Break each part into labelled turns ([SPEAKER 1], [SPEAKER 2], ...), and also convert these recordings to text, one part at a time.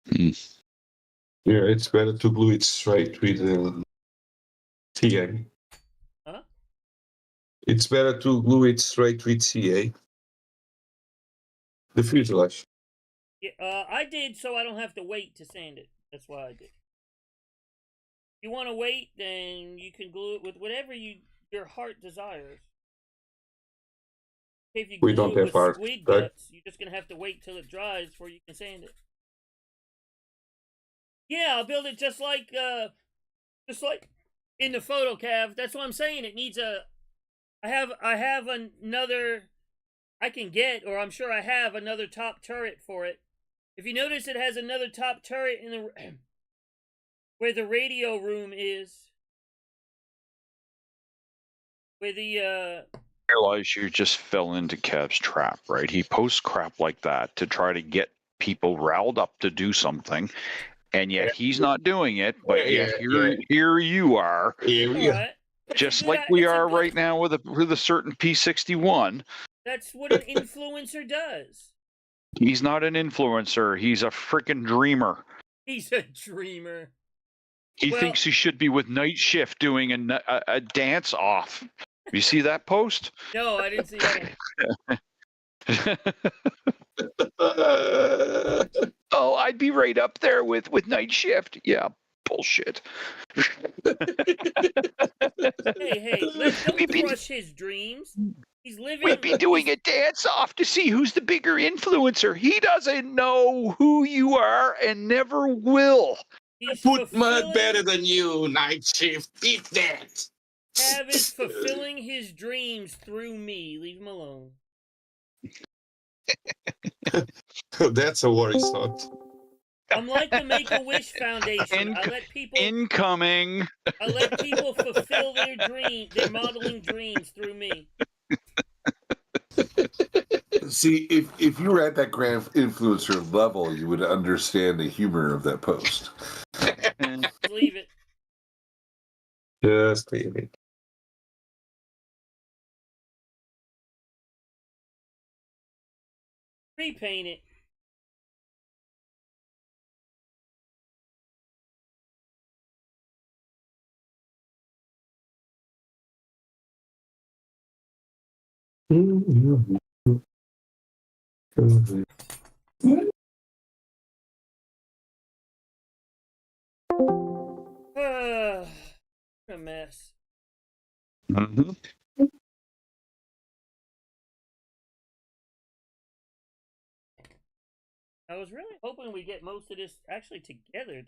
[SPEAKER 1] Mm.
[SPEAKER 2] Yeah, it's better to glue it straight with CA.
[SPEAKER 3] Huh?
[SPEAKER 2] It's better to glue it straight with CA. The fuselage.
[SPEAKER 3] Yeah, I did so I don't have to wait to sand it. That's why I did. If you want to wait, then you can glue it with whatever your heart desires. If you
[SPEAKER 2] We
[SPEAKER 3] glue
[SPEAKER 2] don't
[SPEAKER 3] it
[SPEAKER 2] have
[SPEAKER 3] with
[SPEAKER 2] heart,
[SPEAKER 3] squid
[SPEAKER 2] right?
[SPEAKER 3] guts, you're just gonna have to wait till it dries before you can sand it. Yeah, I'll build it just like in the photo, Cav. That's what I'm saying. It needs a. I have another. I can get, or I'm sure I have another top turret for it. If you notice, it has another top turret in the where the radio room is. Where the
[SPEAKER 1] Realize you just fell into Kev's trap, right? He posts crap like that to try to get people riled up to do something, and yet he's not doing it. But yet here you are, just like we are right now with a certain P61.
[SPEAKER 3] That's what an influencer does.
[SPEAKER 1] He's not an influencer. He's a freaking dreamer.
[SPEAKER 3] He's a dreamer.
[SPEAKER 1] He thinks he should be with Night Shift doing a dance off. You see that post?
[SPEAKER 3] No, I didn't see that.
[SPEAKER 1] Oh, I'd be right up there with Night Shift. Yeah, bullshit.
[SPEAKER 3] Hey, don't crush his dreams. He's living.
[SPEAKER 1] We'd be doing a dance off to see who's the bigger influencer. He doesn't know who you are and never will.
[SPEAKER 2] Put mud better than you, Night Shift. Beat that.
[SPEAKER 3] Cav is fulfilling his dreams through me. Leave him alone.
[SPEAKER 2] That's a worry thought.
[SPEAKER 3] I'm like the Make-A-Wish Foundation. I let people
[SPEAKER 1] incoming.
[SPEAKER 3] I let people fulfill their modeling dreams through me.
[SPEAKER 4] See, if you were at that grand influencer level, you would understand the humor of that post.
[SPEAKER 3] Leave it.
[SPEAKER 2] Just leave it.
[SPEAKER 3] Repaint it. A mess.
[SPEAKER 1] Mm-hmm.
[SPEAKER 3] I was really hoping we get most of this actually together.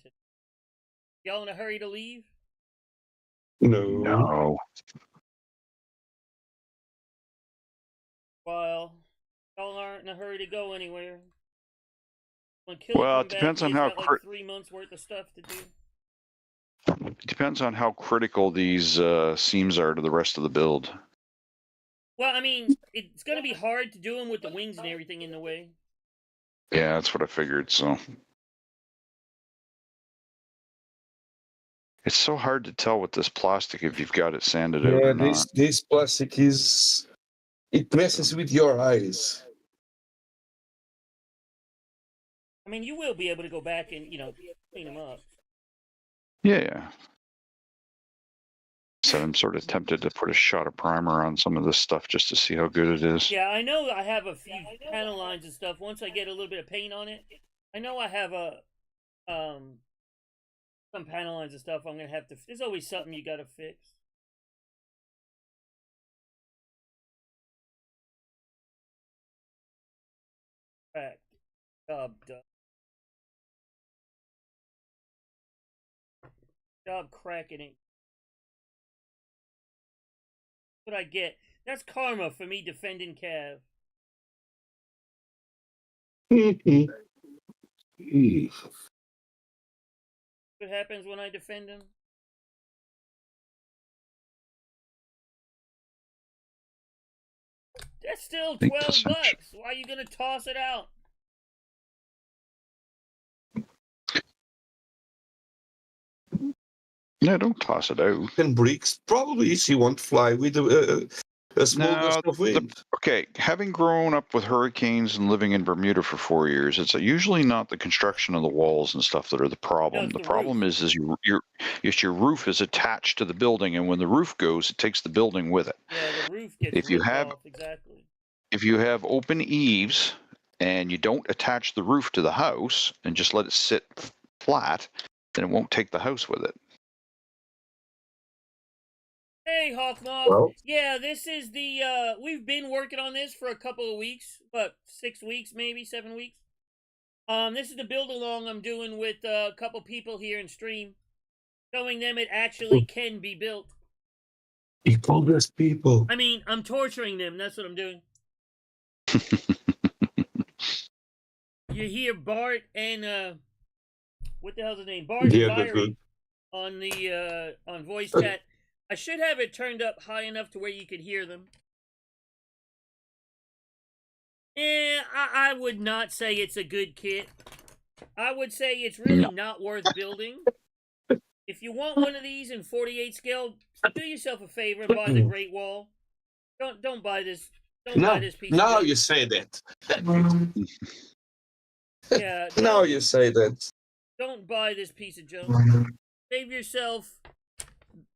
[SPEAKER 3] Y'all in a hurry to leave?
[SPEAKER 1] No.
[SPEAKER 3] Well, y'all aren't in a hurry to go anywhere.
[SPEAKER 1] Well, it depends on how
[SPEAKER 3] like 3 months worth of stuff to do.
[SPEAKER 1] It depends on how critical these seams are to the rest of the build.
[SPEAKER 3] Well, I mean, it's going to be hard to do them with the wings and everything in the way.
[SPEAKER 1] Yeah, that's what I figured, so. It's so hard to tell with this plastic if you've got it sanded out or not.
[SPEAKER 2] This plastic it messes with your eyes.
[SPEAKER 3] I mean, you will be able to go back and, clean them up.
[SPEAKER 1] Yeah. So I'm sort of tempted to put a shot of primer on some of this stuff just to see how good it is.
[SPEAKER 3] Yeah, I know I have a few panel lines and stuff. Once I get a little bit of paint on it, I know I have some panel lines and stuff I'm going to have to... There's always something you got to fix. Cracked. Job done. Job cracking it. What I get. That's karma for me defending Cav. What happens when I defend him? That's still $12. Why are you gonna toss it out?
[SPEAKER 1] Yeah, don't toss it out.
[SPEAKER 2] And bricks, probably she won't fly with A small gust of wind.
[SPEAKER 1] Okay, having grown up with hurricanes and living in Bermuda for 4 years, it's usually not the construction of the walls and stuff that are the problem.
[SPEAKER 3] it's
[SPEAKER 1] The
[SPEAKER 3] the
[SPEAKER 1] problem
[SPEAKER 3] roof.
[SPEAKER 1] is your roof is attached to the building, and when the roof goes, it takes the building with it.
[SPEAKER 3] Yeah, the roof gets
[SPEAKER 1] If you
[SPEAKER 3] ripped
[SPEAKER 1] have
[SPEAKER 3] off, exactly.
[SPEAKER 1] if you have open eaves and you don't attach the roof to the house and just let it sit flat, then it won't take the house with it.
[SPEAKER 3] Hey, Hawkmoth.
[SPEAKER 2] Well,
[SPEAKER 3] Yeah, this is the, we've been working on this for a couple of weeks. What, 6 weeks, maybe 7 weeks? This is the build along I'm doing with a couple people here in stream, showing them it actually can be built.
[SPEAKER 2] Congress people.
[SPEAKER 3] I mean, I'm torturing them. That's what I'm doing. You hear Bart and what the hell's his name? Bart and
[SPEAKER 2] Yeah, that's
[SPEAKER 3] Byrie
[SPEAKER 2] good.
[SPEAKER 3] on the on voice chat. I should have it turned up high enough to where you could hear them. I would not say it's a good kit. I would say it's really not worth building. If you want one of these in 48 scale, do yourself a favor and buy the Great Wall. Don't buy this. Don't buy this piece.
[SPEAKER 2] Now
[SPEAKER 3] of
[SPEAKER 2] you say that.
[SPEAKER 3] Yeah.
[SPEAKER 2] Now you say that.
[SPEAKER 3] Don't buy this piece of junk. Save yourself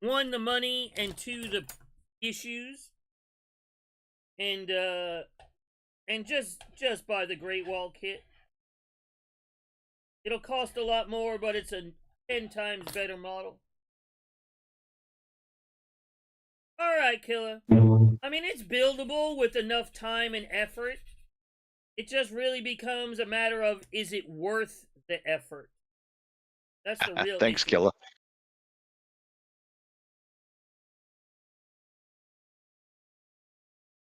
[SPEAKER 3] 1, the money, and 2, the issues. And just buy the Great Wall kit. It'll cost a lot more, but it's a 10 times better model. Alright, Killer. I mean, it's buildable with enough time and effort. It just really becomes a matter of, is it worth the effort? That's the real
[SPEAKER 1] Thanks,
[SPEAKER 3] issue.
[SPEAKER 1] Killer.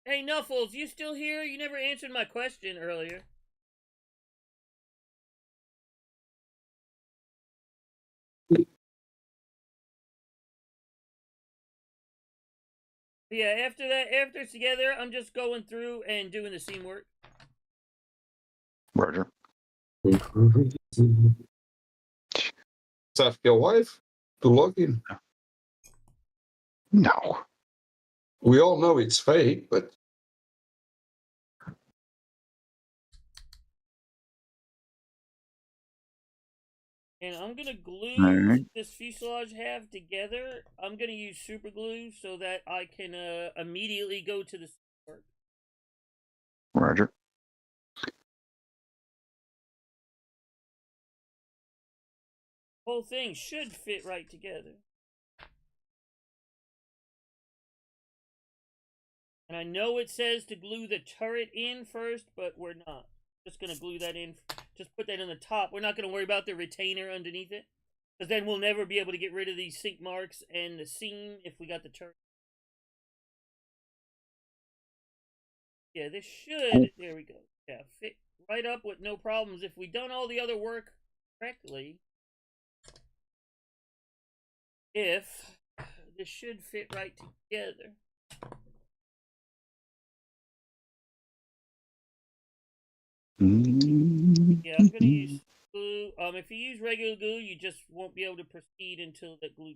[SPEAKER 3] Hey, Nuffles, you still here? You never answered my question earlier. Yeah, after it's together, I'm just going through and doing the scene work.
[SPEAKER 1] Roger.
[SPEAKER 2] Ask your wife to log in.
[SPEAKER 1] No.
[SPEAKER 2] We all know it's fake, but
[SPEAKER 3] And I'm going to glue
[SPEAKER 1] Alright.
[SPEAKER 3] this fuselage half together. I'm going to use super glue so that I can immediately go to the work.
[SPEAKER 1] Roger.
[SPEAKER 3] Whole thing should fit right together. And I know it says to glue the turret in first, but we're not. Just going to glue that in. Just put that in the top. We're not going to worry about the retainer underneath it. Because then we'll never be able to get rid of these sink marks and the seam if we got the turret. Yeah, this should, there we go. Yeah, fit right up with no problems. If we done all the other work correctly, if this should fit right together. Yeah, I'm gonna use glue. If you use regular glue, you just won't be able to proceed until the glue.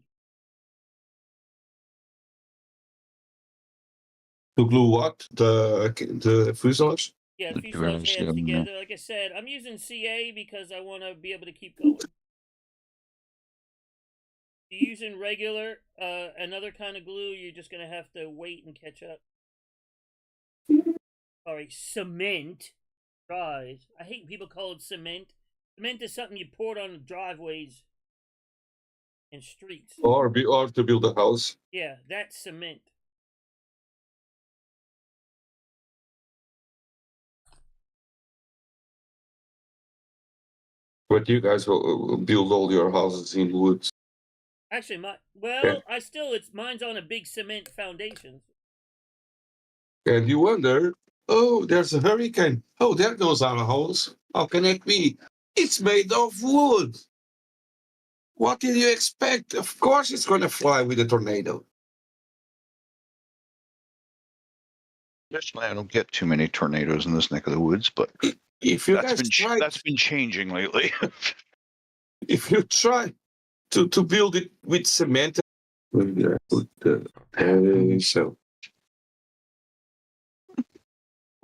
[SPEAKER 2] to glue what? The fuselage?
[SPEAKER 3] Yeah, the fuselage halves together. Like I said, I'm using CA because I want to be able to keep going. If you're using regular, another kind of glue, you're just gonna have to wait and catch up. Sorry, cement. Dries. I hate when people call it cement. Cement is something you poured on driveways and streets.
[SPEAKER 2] Or to build a house.
[SPEAKER 3] Yeah, that's cement.
[SPEAKER 2] But you guys will build all your houses in woods.
[SPEAKER 3] Actually, mine's on a big cement foundation.
[SPEAKER 2] And you wonder, oh, there's a hurricane. Oh, there goes our house. How can it be? It's made of wood. What did you expect? Of course it's going to fly with a tornado.
[SPEAKER 1] I don't get too many tornadoes in this neck of the woods, but
[SPEAKER 2] If you
[SPEAKER 1] that's been changing lately.
[SPEAKER 2] If you try to build it with cement, so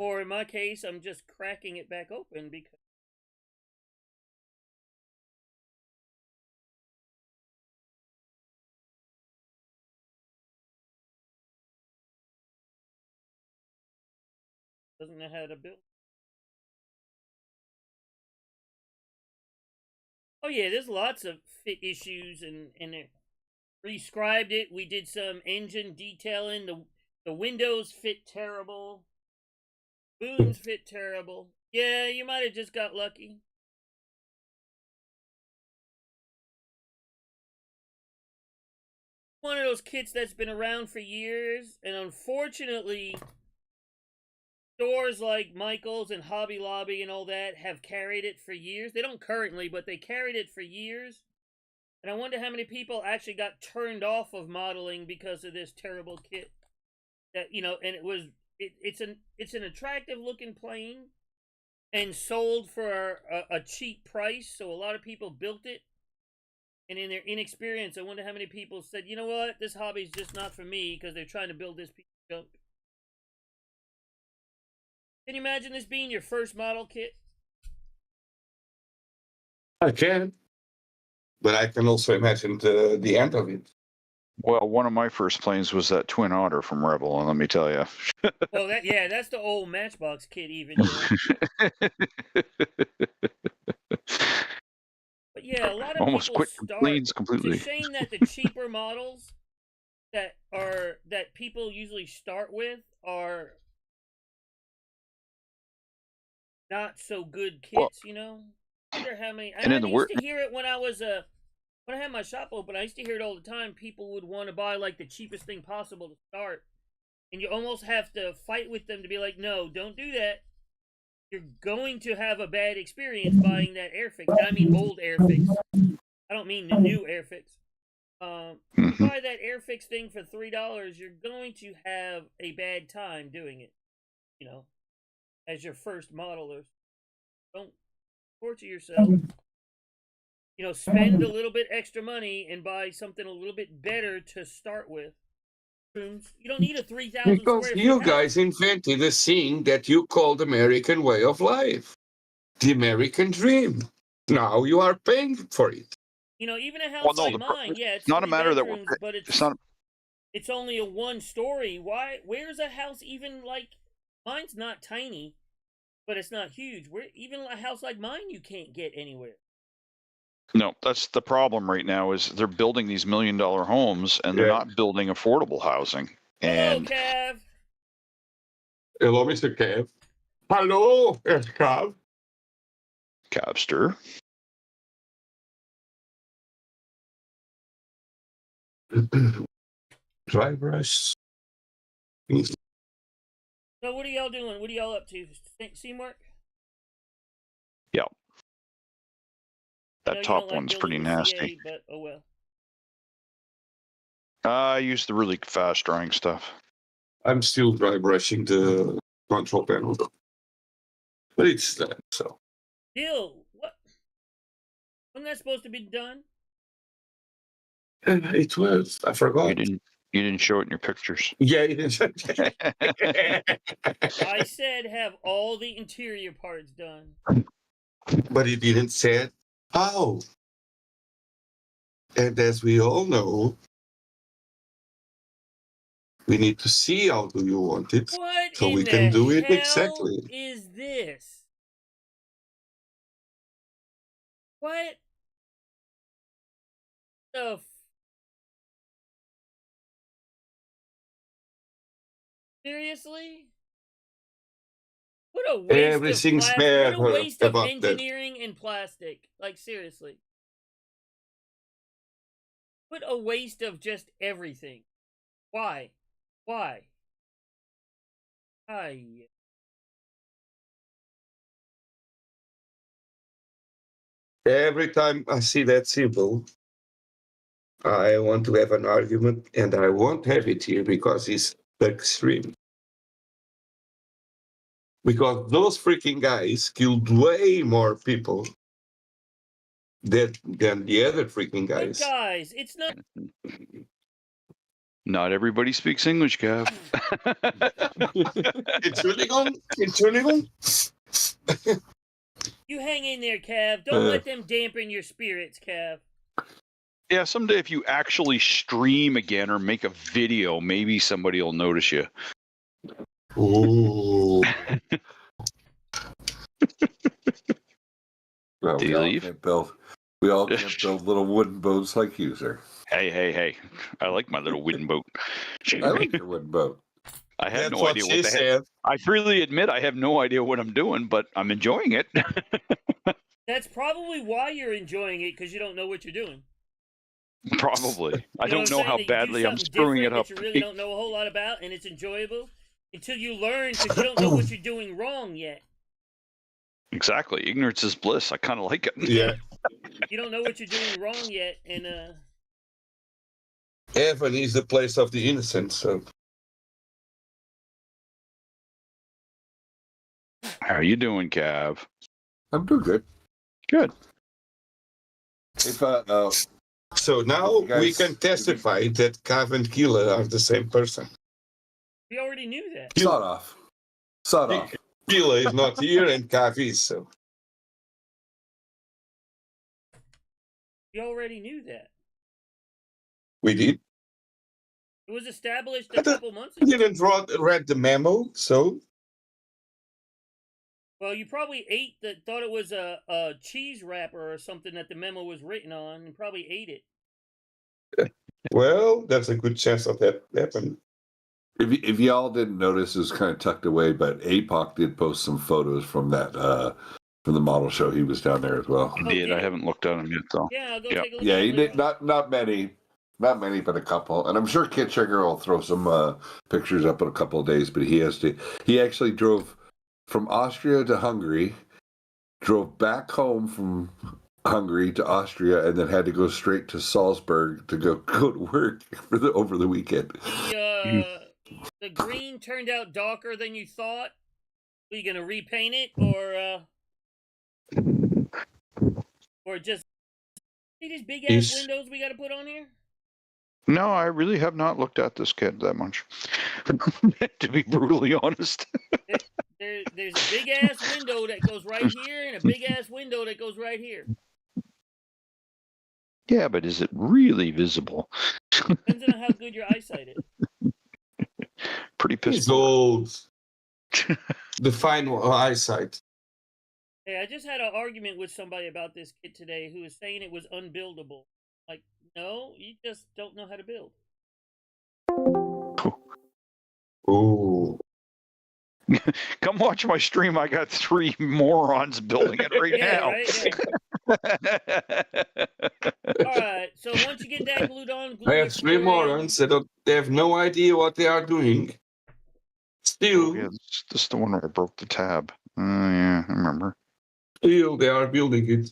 [SPEAKER 3] Or in my case, I'm just cracking it back open because doesn't know how to build. Oh yeah, there's lots of fit issues and it prescribed it. We did some engine detailing. The windows fit terrible. Booms fit terrible. Yeah, you might have just got lucky. One of those kits that's been around for years, and unfortunately, stores like Michael's and Hobby Lobby and all that have carried it for years. They don't currently, but they carried it for years. And I wonder how many people actually got turned off of modeling because of this terrible kit. That, you know, and it's an attractive looking plane and sold for a cheap price, so a lot of people built it. And in their inexperience, I wonder how many people said, you know what, this hobby's just not for me because they're trying to build this piece of junk. Can you imagine this being your first model kit?
[SPEAKER 2] I can. But I can also imagine the end of it.
[SPEAKER 1] Well, one of my first planes was that Twin Otter from Rebel, and let me tell you.
[SPEAKER 3] Well, that's the old Matchbox kit even. But yeah, a lot of
[SPEAKER 1] almost
[SPEAKER 3] people
[SPEAKER 1] quit
[SPEAKER 3] start.
[SPEAKER 1] planes completely.
[SPEAKER 3] It's a shame that the cheaper models that people usually start with are not so good kits. Well, you know, I wonder how many. And I used to hear it when I was when I had my shop open. I used to hear it all the time. People would want to buy like the cheapest thing possible to start, and you almost have to fight with them to be like, no, don't do that. You're going to have a bad experience buying that Airfix. I mean old Airfix. I don't mean the new Airfix. You buy that Airfix thing for $3, you're going to have a bad time doing it. You know, as your first modeler. Don't torture yourself. You know, spend a little bit extra money and buy something a little bit better to start with. You don't need a 3,000
[SPEAKER 2] because
[SPEAKER 3] square
[SPEAKER 2] you
[SPEAKER 3] foot
[SPEAKER 2] guys
[SPEAKER 3] house.
[SPEAKER 2] invented a thing that you called American way of life, the American dream. Now you are paying for it.
[SPEAKER 3] You know, even a house like mine, yeah, it's not a matter that we're, but it's only a one-story. Why? Where's a house even like mine's? Not tiny, but it's not huge. Even a house like mine you can't get anywhere.
[SPEAKER 1] No, that's the problem right now. Is they're building these $1 million homes and they're not building affordable housing. And
[SPEAKER 3] hello, Cav.
[SPEAKER 2] Hello, Mr. Cav. Hello, Cav.
[SPEAKER 1] Cavster.
[SPEAKER 2] Dry brush.
[SPEAKER 3] So what are y'all doing? What are y'all up to? Scene work?
[SPEAKER 1] Yeah. That top one's pretty nasty.
[SPEAKER 3] But oh well.
[SPEAKER 1] I use the really fast drying stuff.
[SPEAKER 2] I'm still dry brushing the control panel, but it's done. So.
[SPEAKER 3] Still, what? Wasn't that supposed to be done?
[SPEAKER 2] It was. I forgot.
[SPEAKER 1] You didn't show it in your pictures.
[SPEAKER 2] Yeah, you didn't.
[SPEAKER 3] I said have all the interior parts done.
[SPEAKER 2] But he didn't say how. And as we all know, we need to see how do you want it,
[SPEAKER 3] what
[SPEAKER 2] so we can do it exactly.
[SPEAKER 3] What is this? What the? Seriously? What a waste
[SPEAKER 2] Everything's
[SPEAKER 3] of
[SPEAKER 2] bad.
[SPEAKER 3] What a waste of engineering and plastic. Like, seriously. What a waste of just everything. Why? Why?
[SPEAKER 2] Every time I see that symbol, I want to have an argument, and I won't have it here because it's extreme. Because those freaking guys killed way more people than the other freaking guys.
[SPEAKER 3] But guys, it's not.
[SPEAKER 1] Not everybody speaks English, Cav.
[SPEAKER 2] Entschuldigung.
[SPEAKER 3] You hang in there, Cav. Don't let them dampen your spirits, Cav.
[SPEAKER 1] Yeah, someday if you actually stream again or make a video, maybe somebody will notice you.
[SPEAKER 2] Ooh.
[SPEAKER 4] Well,
[SPEAKER 1] Do you leave?
[SPEAKER 4] We all can't build little wooden boats like you, sir.
[SPEAKER 1] Hey. I like my little wooden boat.
[SPEAKER 4] I like your wooden boat.
[SPEAKER 1] I have
[SPEAKER 2] That's
[SPEAKER 1] no
[SPEAKER 2] what
[SPEAKER 1] idea
[SPEAKER 2] she
[SPEAKER 1] what the heck.
[SPEAKER 2] said.
[SPEAKER 1] I freely admit I have no idea what I'm doing, but I'm enjoying it.
[SPEAKER 3] That's probably why you're enjoying it, because you don't know what you're doing.
[SPEAKER 1] Probably. I
[SPEAKER 3] You
[SPEAKER 1] don't know
[SPEAKER 3] what I'm
[SPEAKER 1] how
[SPEAKER 3] saying? That you do
[SPEAKER 1] badly I'm
[SPEAKER 3] something
[SPEAKER 1] screwing it
[SPEAKER 3] different
[SPEAKER 1] up.
[SPEAKER 3] that you really don't know a whole lot about, and it's enjoyable until you learn, because you don't know what you're doing wrong yet.
[SPEAKER 1] Exactly. Ignorance is bliss. I kind of like it.
[SPEAKER 2] Yeah.
[SPEAKER 3] You don't know what you're doing wrong yet, and
[SPEAKER 2] Heaven is the place of the innocent, so.
[SPEAKER 1] How are you doing, Cav?
[SPEAKER 4] I'm doing good.
[SPEAKER 1] Good.
[SPEAKER 4] If
[SPEAKER 2] So now
[SPEAKER 4] You guys-
[SPEAKER 2] we can testify that Cav and Keela are the same person.
[SPEAKER 3] we already knew that.
[SPEAKER 4] sawed off.
[SPEAKER 2] Keela is not here and Cav is, so.
[SPEAKER 3] We already knew that.
[SPEAKER 2] We did.
[SPEAKER 3] It was established
[SPEAKER 2] I
[SPEAKER 3] a couple months
[SPEAKER 2] We
[SPEAKER 3] ago.
[SPEAKER 2] didn't read the memo, so.
[SPEAKER 3] Well, you probably thought it was a cheese wrapper or something that the memo was written on, and probably ate it.
[SPEAKER 2] Well, that's a good chance of that happening.
[SPEAKER 4] If y'all didn't notice, it was kind of tucked away, but APOC did post some photos from that from the model show. He was down there as well.
[SPEAKER 1] I did. I haven't looked at him yet, though.
[SPEAKER 3] Yeah, I'll go
[SPEAKER 1] Yeah.
[SPEAKER 3] take a look.
[SPEAKER 4] Yeah,
[SPEAKER 3] at
[SPEAKER 4] he
[SPEAKER 3] it
[SPEAKER 4] did
[SPEAKER 3] later.
[SPEAKER 4] not many, but a couple. And I'm sure Kit Sugar will throw some pictures up in a couple of days. But he actually drove from Austria to Hungary, drove back home from Hungary to Austria, and then had to go straight to Salzburg to go to work over the weekend.
[SPEAKER 3] The green turned out darker than you thought. Are you gonna repaint it, or just see these big ass windows we gotta put on here?
[SPEAKER 1] No, I really have not looked at this kid that much, to be brutally honest.
[SPEAKER 3] There's a big ass window that goes right here, and a big ass window that goes right here.
[SPEAKER 1] Yeah, but is it really visible?
[SPEAKER 3] Depends on how good your eyesight is.
[SPEAKER 1] Pretty
[SPEAKER 2] He's
[SPEAKER 1] pissed off.
[SPEAKER 2] old. The fine eyesight.
[SPEAKER 3] Hey, I just had an argument with somebody about this kid today who was saying it was unbuildable. Like, no, you just don't know how to build.
[SPEAKER 2] Ooh.
[SPEAKER 3] Come watch my stream. I got 3 morons building it right now. Right, All right. So once you get that glued on,
[SPEAKER 2] I have 3 morons that they have no idea what they are doing. Still,
[SPEAKER 1] Oh, yeah, this is the one where I broke the tab. Yeah, I remember.
[SPEAKER 2] Still, they are building it.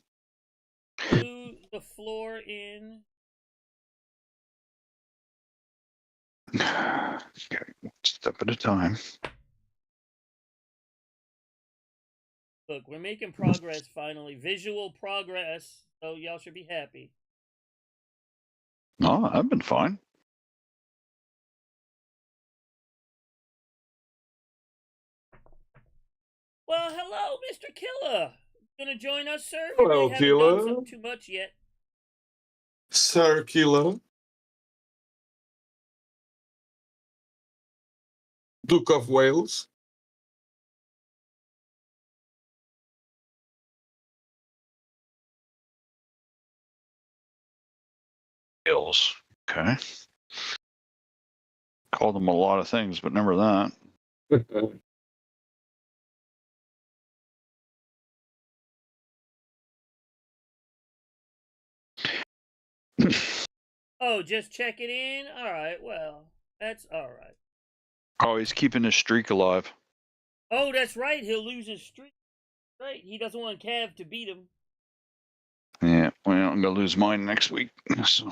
[SPEAKER 3] Glue the floor in.
[SPEAKER 1] Okay, one step at a time.
[SPEAKER 3] Look, we're making progress finally. Visual progress. So y'all should be happy.
[SPEAKER 1] No, I've been fine.
[SPEAKER 3] Well, hello, Mr. Killer. Gonna join us, sir?
[SPEAKER 2] Hello,
[SPEAKER 3] haven't done
[SPEAKER 2] Killer.
[SPEAKER 3] too much yet.
[SPEAKER 2] Circular. Duke of Wales.
[SPEAKER 1] Hills. Okay. Called them a lot of things, but never that.
[SPEAKER 3] Oh, just check it in? Alright, well, that's alright.
[SPEAKER 1] Oh, he's keeping his streak alive.
[SPEAKER 3] Oh, that's right, he'll lose his streak. Right, he doesn't want Cav to beat him.
[SPEAKER 1] Yeah, well, I'm going to lose mine next week. So.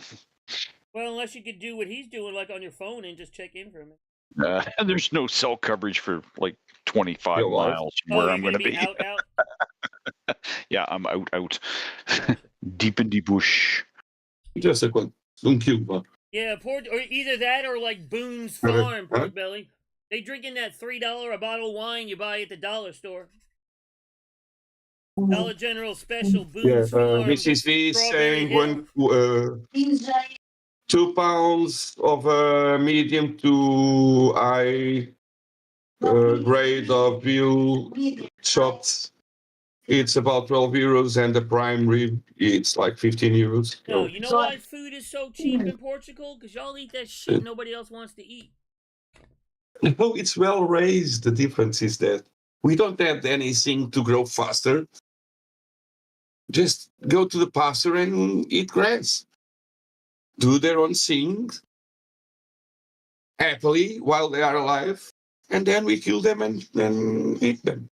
[SPEAKER 3] Well, unless you could do what he's doing, like on your phone, and just check in for him.
[SPEAKER 1] There's no cell coverage for like 25
[SPEAKER 2] You're alive.
[SPEAKER 1] miles from where I'm going to be.
[SPEAKER 3] Out.
[SPEAKER 1] Yeah, I'm out. Deep in the bush.
[SPEAKER 2] Just a second. Don't kill one.
[SPEAKER 3] Yeah, or either that or like Boone's Farm, pork belly. They drinking that $3 a bottle wine you buy at the dollar store. Dollar General special Boone's Farm.
[SPEAKER 2] This is me saying when 2 pounds of medium to high grade of veal chopped. It's about 12 euros, and the prime rib, it's like 15 euros.
[SPEAKER 3] No, you know why food is so cheap in Portugal? Because y'all eat that shit nobody else wants to eat.
[SPEAKER 2] No, it's well raised. The difference is that we don't have anything to grow faster. Just go to the pasture and eat grass. Do their own thing happily while they are alive, and then we kill them and eat them.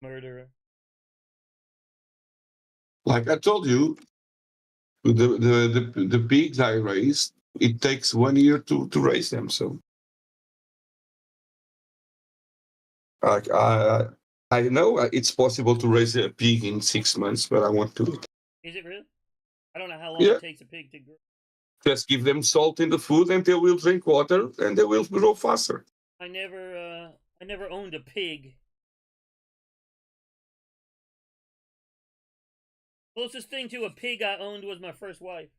[SPEAKER 3] Murderer.
[SPEAKER 2] Like I told you, the pigs I raised, it takes 1 year to raise them. So, like I know it's possible to raise a pig in 6 months, but I want to.
[SPEAKER 3] Is it really? I don't know how long it takes a pig to grow.
[SPEAKER 2] Just give them salt in the food, and they will drink water, and they will grow faster.
[SPEAKER 3] I never owned a pig. Closest thing to a pig I owned was my first wife.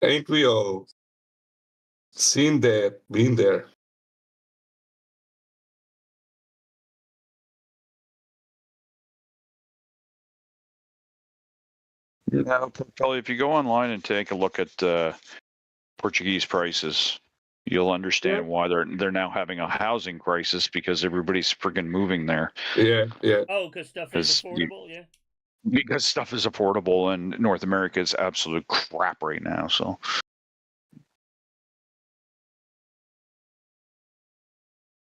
[SPEAKER 2] Ain't we all? Seen that, been there.
[SPEAKER 1] Now, probably if you go online and take a look at Portuguese prices, you'll understand why they're now having a housing crisis, because everybody's friggin' moving there.
[SPEAKER 2] Yeah.
[SPEAKER 3] Oh, because stuff is affordable, yeah.
[SPEAKER 1] Because stuff is affordable, and North America is absolute crap right now. So,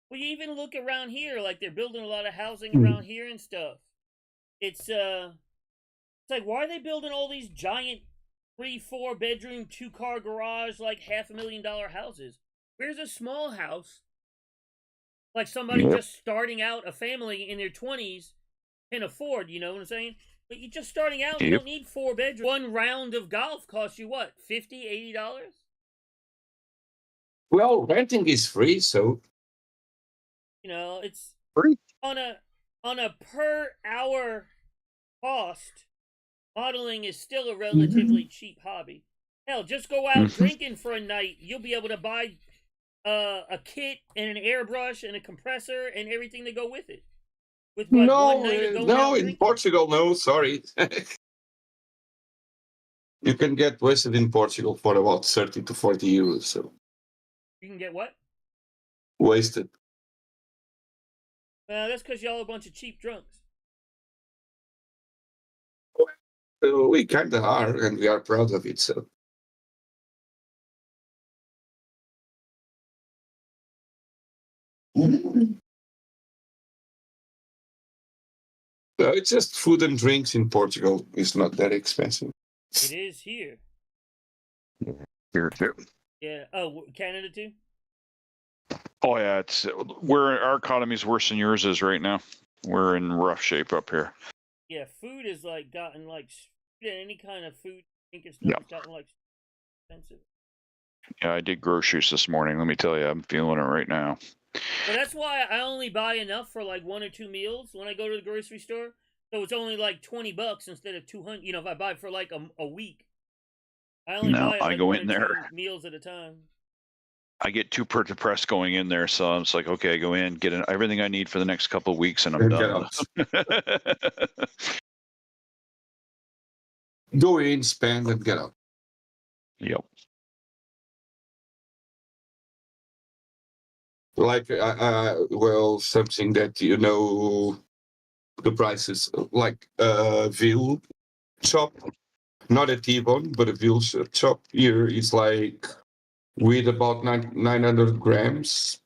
[SPEAKER 3] well, you even look around here, like they're building a lot of housing around here and stuff. It's like, why are they building all these giant 3-4 bedroom 2-car garage, like $500,000 houses? Where's a small house, like somebody just starting out, a family in their 20s can afford? You know what I'm saying? But you're just starting out. You don't need 4 bedrooms. One round of golf costs you what, $50, $80?
[SPEAKER 2] Well, renting is free, so
[SPEAKER 3] you know it's
[SPEAKER 1] free
[SPEAKER 3] on a per hour cost. Modeling is still a relatively cheap hobby. Hell, just go out drinking for a night. You'll be able to buy a kit and an airbrush and a compressor and everything to go with it. With what, one night of going out
[SPEAKER 2] in
[SPEAKER 3] drinking? Portugal,
[SPEAKER 2] no, sorry. You can get wasted in Portugal for about 30 to 40 euros. So
[SPEAKER 3] you can get what?
[SPEAKER 2] Wasted.
[SPEAKER 3] That's because y'all are a bunch of cheap drunks.
[SPEAKER 2] We kind of are, and we are proud of it. So. It's just food and drinks in Portugal. It's not that expensive.
[SPEAKER 3] It is here.
[SPEAKER 1] Here too.
[SPEAKER 3] Yeah. Oh, Canada too?
[SPEAKER 1] Oh yeah, it's our economy's worse than yours is right now. We're in rough shape up here.
[SPEAKER 3] Yeah, food is like gotten like any kind of food, drink and stuff has gotten like expensive.
[SPEAKER 1] Yeah, I did groceries this morning. Let me tell you, I'm feeling it right now.
[SPEAKER 3] Well, that's why I only buy enough for like 1 or 2 meals when I go to the grocery store. So it's only like $20 instead of 200. You know, if I buy for like a week, I only buy like
[SPEAKER 1] go
[SPEAKER 3] 1
[SPEAKER 1] in
[SPEAKER 3] or
[SPEAKER 1] there
[SPEAKER 3] 2 meals at a time.
[SPEAKER 1] I get too depressed going in there, so I'm just like, okay, I go in, get everything I need for the next couple of weeks, and I'm done.
[SPEAKER 2] Go in, spend, and get out.
[SPEAKER 1] Yep.
[SPEAKER 2] Like, well, something that you know, the prices, like veal chop, not a T-bone, but a veal chop here is like, with about 900 grams,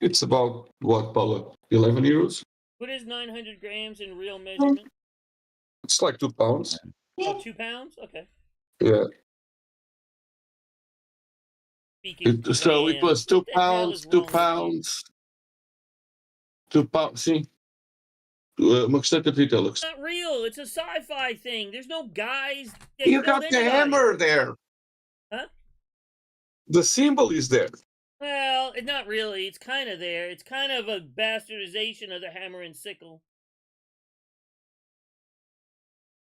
[SPEAKER 2] it's about, what, Paula, 11 euros?
[SPEAKER 3] What is 900 grams in real measurement?
[SPEAKER 2] It's like 2 pounds.
[SPEAKER 3] Oh, 2 pounds? Okay.
[SPEAKER 2] Yeah. So it was 2
[SPEAKER 3] What the hell
[SPEAKER 2] pounds,
[SPEAKER 3] is
[SPEAKER 2] 2
[SPEAKER 3] wrong with you?
[SPEAKER 2] pounds, 2 pounds. See, Magstart het vertellen.
[SPEAKER 3] It's not real. It's a sci-fi thing. There's no guys. that
[SPEAKER 2] You
[SPEAKER 3] killed
[SPEAKER 2] got the
[SPEAKER 3] anybody.
[SPEAKER 2] hammer there.
[SPEAKER 3] Huh?
[SPEAKER 2] The symbol is there.
[SPEAKER 3] Well, it's not really. It's kind of there. It's kind of a bastardization of the hammer and sickle.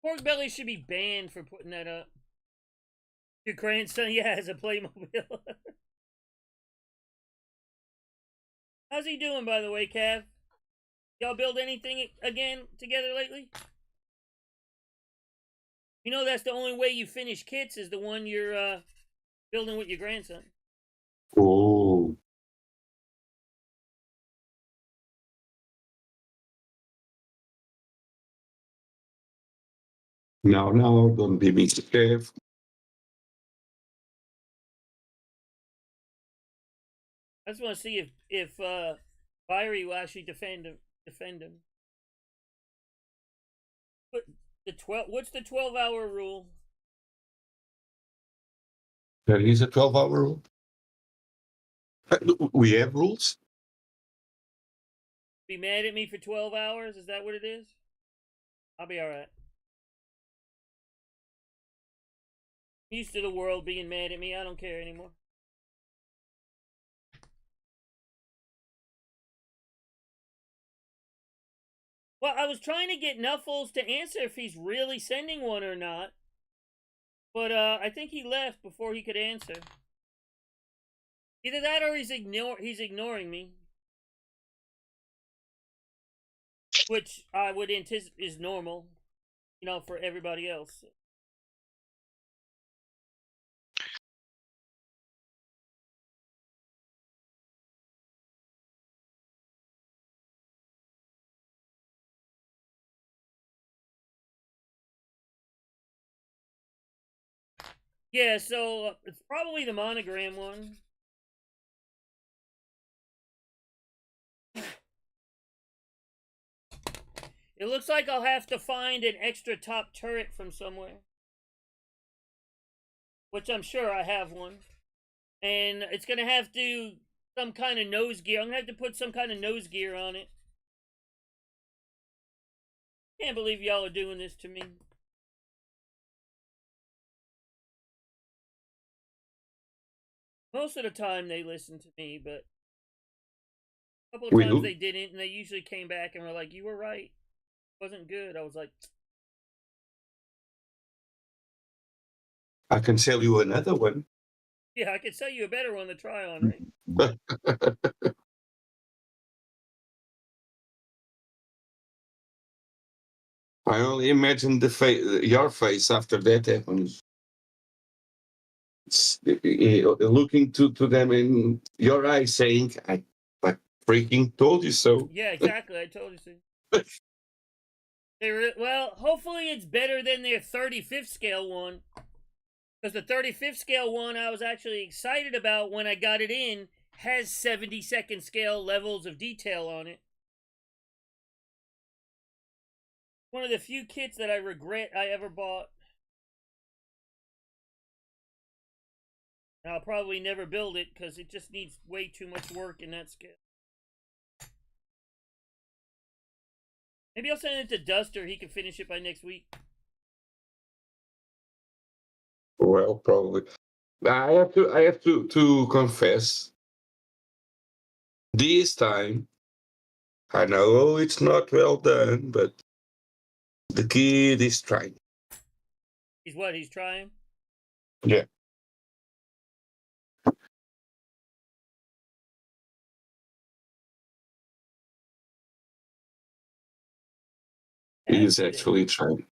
[SPEAKER 3] Pork Belly should be banned for putting that up. Your grandson, yeah, has a Playmobil. How's he doing, by the way, Cav? Y'all build anything again together lately? You know that's the only way you finish kits is the one you're building with your grandson.
[SPEAKER 2] Oh. No, don't be Mr. Kev.
[SPEAKER 3] I just want to see if Fiery will actually defend him. But what's the 12-hour rule?
[SPEAKER 2] There is a 12-hour rule. We have rules.
[SPEAKER 3] Be mad at me for 12 hours? Is that what it is? I'll be alright. Used to the world being mad at me. I don't care anymore. Well, I was trying to get Nuffles to answer if he's really sending one or not. But I think he left before he could answer. Either that or he's ignoring me. Which I would anticipate is normal, you know, for everybody else. Yeah, so it's probably the monogram one. It looks like I'll have to find an extra top turret from somewhere. Which I'm sure I have one. And it's going to have to some kind of nose gear. I'm going to have to put some kind of nose gear on it. Can't believe y'all are doing this to me. Most of the time they listen to me, but a couple of times they didn't, and they usually came back and were like, you were right. It wasn't good. I was like...
[SPEAKER 2] I can sell you another one.
[SPEAKER 3] Yeah, I could sell you a better one to try on, right?
[SPEAKER 2] I only imagine your face after that happens. Looking to them in your eyes saying, I freaking told you so.
[SPEAKER 3] Yeah, exactly. I told you so. Well, hopefully it's better than their 35th scale one. Because the 35th scale one I was actually excited about when I got it in has 72nd scale levels of detail on it. One of the few kits that I regret I ever bought. And I'll probably never build it because it just needs way too much work in that scale. Maybe I'll send it to Duster. He can finish it by next week.
[SPEAKER 2] Well, probably. I have to confess. This time, I know it's not well done, but the kid is trying.
[SPEAKER 3] He's what? He's trying?
[SPEAKER 2] Yeah. He is actually trying.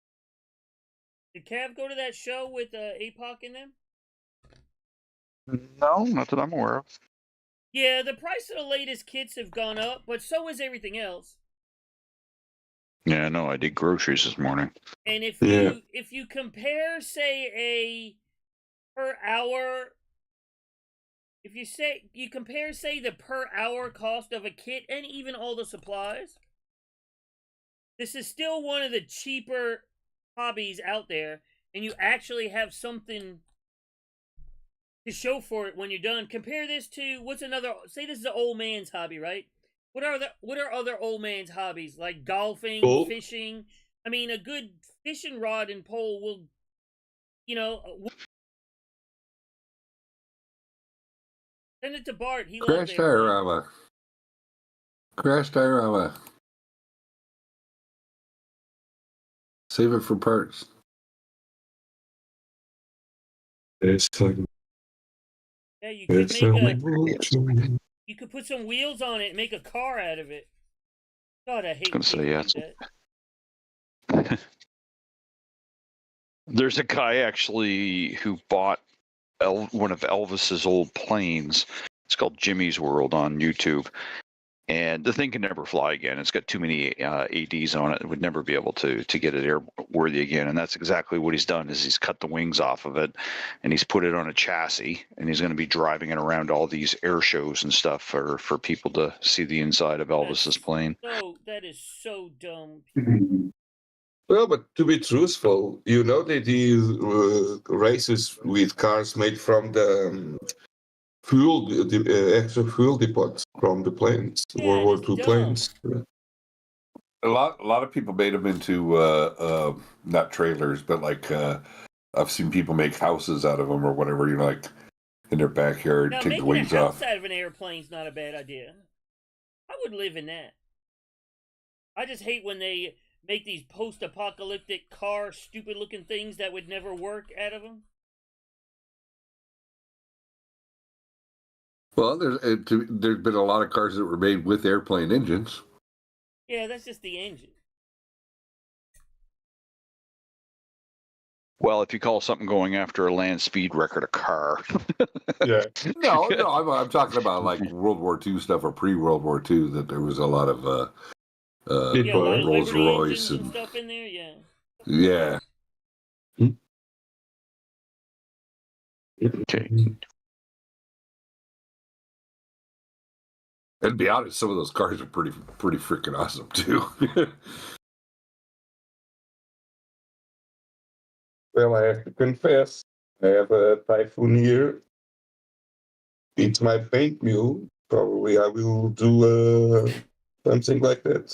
[SPEAKER 3] Did Cav go to that show with APOC in them?
[SPEAKER 1] No, not that I'm aware of.
[SPEAKER 3] Yeah, the price of the latest kits have gone up, but so is everything else.
[SPEAKER 1] Yeah, no, I did groceries this morning.
[SPEAKER 3] And if you compare, say, a per hour, if you compare, say, the per hour cost of a kit and even all the supplies, this is still one of the cheaper hobbies out there, and you actually have something to show for it when you're done. Compare this to, what's another, say this is an old man's hobby, right? What are other old man's hobbies like golfing,
[SPEAKER 2] Golf.
[SPEAKER 3] fishing? I mean, a good fishing rod and pole will, send it to Bart. He loves
[SPEAKER 4] Crash
[SPEAKER 3] airplanes.
[SPEAKER 4] diorama. Crash diorama. Save it for parts.
[SPEAKER 3] Yeah, you could you could put some wheels on it and make a car out of it. God, I hate
[SPEAKER 1] gonna
[SPEAKER 3] people
[SPEAKER 1] say, yeah,
[SPEAKER 3] do that.
[SPEAKER 1] There's a guy actually who bought one of Elvis's old planes. It's called Jimmy's World on YouTube. And the thing can never fly again. It's got too many ADs on it. It would never be able to get it airworthy again. And that's exactly what he's done. Is he's cut the wings off of it, and he's put it on a chassis, and he's going to be driving it around all these air shows and stuff for people to see the inside of Elvis's plane.
[SPEAKER 3] That is so dumb.
[SPEAKER 2] Well, but to be truthful, you know that he races with cars made from the extra fuel depots from the planes,
[SPEAKER 3] Yeah,
[SPEAKER 2] World War
[SPEAKER 3] it's
[SPEAKER 2] II
[SPEAKER 3] dumb.
[SPEAKER 2] planes.
[SPEAKER 4] A lot of people made them into not trailers, but like I've seen people make houses out of them or whatever. You know, like in their backyard,
[SPEAKER 3] Now,
[SPEAKER 4] take the
[SPEAKER 3] making a
[SPEAKER 4] wings
[SPEAKER 3] house
[SPEAKER 4] off.
[SPEAKER 3] out of an airplane's not a bad idea. I would live in that. I just hate when they make these post-apocalyptic car, stupid-looking things that would never work out of them.
[SPEAKER 4] Well, there's been a lot of cars that were made with airplane engines.
[SPEAKER 3] Yeah, that's just the engine.
[SPEAKER 1] Well, if you call something going after a land speed record a car.
[SPEAKER 2] Yeah.
[SPEAKER 4] No, I'm talking about like World War II stuff or pre-World War II. That there was a lot of
[SPEAKER 3] Yeah, a lot of
[SPEAKER 4] Rolls
[SPEAKER 3] Liberty
[SPEAKER 4] Royce
[SPEAKER 3] engines and stuff in there. Yeah.
[SPEAKER 4] Yeah.
[SPEAKER 1] Okay.
[SPEAKER 4] And to be honest, some of those cars are pretty freaking awesome too.
[SPEAKER 2] Well, I have to confess, I have a Typhoon here. It's my paint mule. Probably I will do something like that.